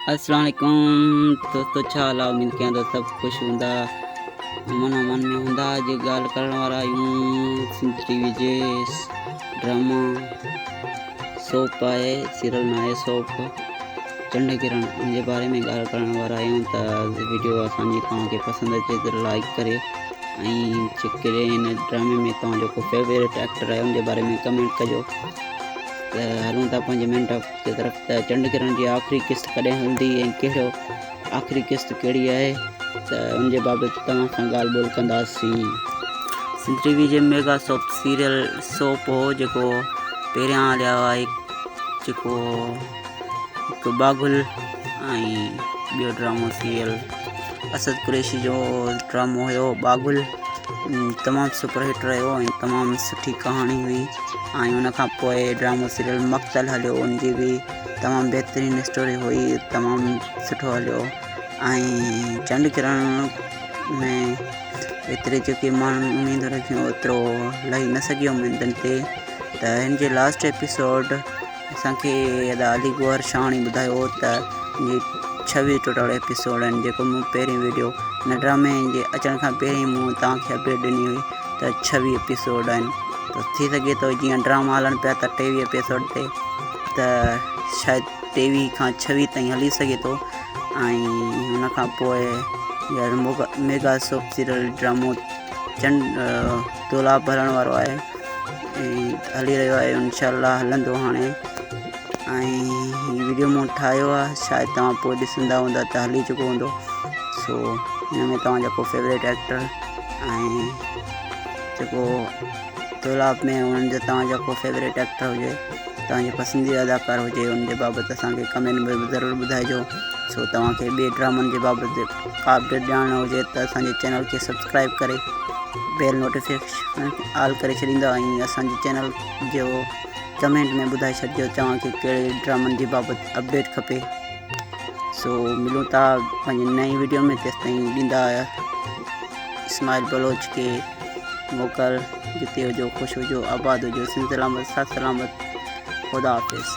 अस्सलाम वालेकुम दोस्तों, छा हाल आहे? उम्मीद कयां थो सभु ख़ुशि हूंदा, मन में हूंदा। अॼु ॻाल्हि करण वारा आहियूं Sindh TV J drama soap आहे, सीरियल न आहे सोप चंड किरण, उनजे बारे में ॻाल्हि करण वारा आहियूं। त वीडियो असांजी तव्हांखे पसंदि अचे त लाइक करे ऐं कहिड़े हिन ड्रामे में तव्हांजो को फेवरेट एक्टर आहे उनजे बारे में कमेंट कजो। त हलूं था 5 मिनट की तरफ़। त चंड किरण जी आख़िरी किस्त कॾहिं हलंदी ऐं कहिड़ो आख़िरी किस्त कहिड़ी आहे, त उनजे बाबति तव्हां सां ॻाल्हि ॿोल कंदासीं। सिंध टीवी जे मेगा सोप सीरियल सोप हो जेको पहिरियां हलिया हुआ, जेको हिकु बागुल ऐं ॿियो ड्रामो सीरियल असद कुरैशी जो ड्रामो हुयो बागुल। तमामु सुपरहिट रहियो ऐं तमामु सुठी कहाणी हुई। ऐं उन खां पोइ ड्रामो सीरियल मक़तल हलियो, उनजी बि तमामु बहितरीनु स्टोरी हुई, तमामु सुठो हलियो। ऐं चंड किरण में एतिरे जेके माण्हुनि उमेदूं रखियूं ओतिरो लही न सघियो उमेदुनि ते। त हिन जे लास्ट एपिसोड असांखे अली गौहर शाहणी ॿुधायो त इहे 26 टोटल एपिसोड आहिनि। जेको मूं पहिरीं वीडियो हिन ड्रामे जे अचण खां पहिरीं मूं तव्हांखे अपडेट ॾिनी हुई त 26 एपिसोड आहिनि। त थी सघे थो जीअं ड्रामा हलनि पिया त 23 एपिसोड ते, त शायदि 23 खां 26 ताईं हली सघे थो। ऐं हुन खां पोइ इहा मेगा सोप सीरियल ड्रामो तोलाब हलण वारो आहे ऐं हली रहियो आहे, इंशाअल्लाह हलंदो हाणे। ऐं वीडियो मूं ठाहियो आहे, शायदि तव्हां पोइ ॾिसंदा हूंदा त हली चुको हूंदो। सो हिन में तव्हांजा को फेवरेट एक्टर ऐं जेको तोलाब में उन्हनि जो तव्हांजा को फेवरेट एक्टर हुजे, तव्हांजे पसंदीदा अदाकार हुजे, उनजे बाबति असांखे कमेंट में ज़रूरु ॿुधाइजो। सो तव्हांखे ॿिए ड्रामनि जे बाबति का अपडेट ॼाण हुजे त असांजे चैनल खे सब्सक्राइब करे बेल नोटिफिकेशन ऑल करे छॾींदा ऐं असांजे चैनल जो कमेंट में ॿुधाए छॾिजो तव्हांखे कहिड़े ड्रामनि जे बाबति अपडेट खपे। सो मिलूं था पंहिंजी नई वीडियो में, तेसिताईं ॾींदा इस्माइल बलोच खे मोकल। जिते हुजो ख़ुशि हुजो, आबाद हुजो, सिंध सलामत, साथ सलामत, ख़ुदा हाफ़िज़।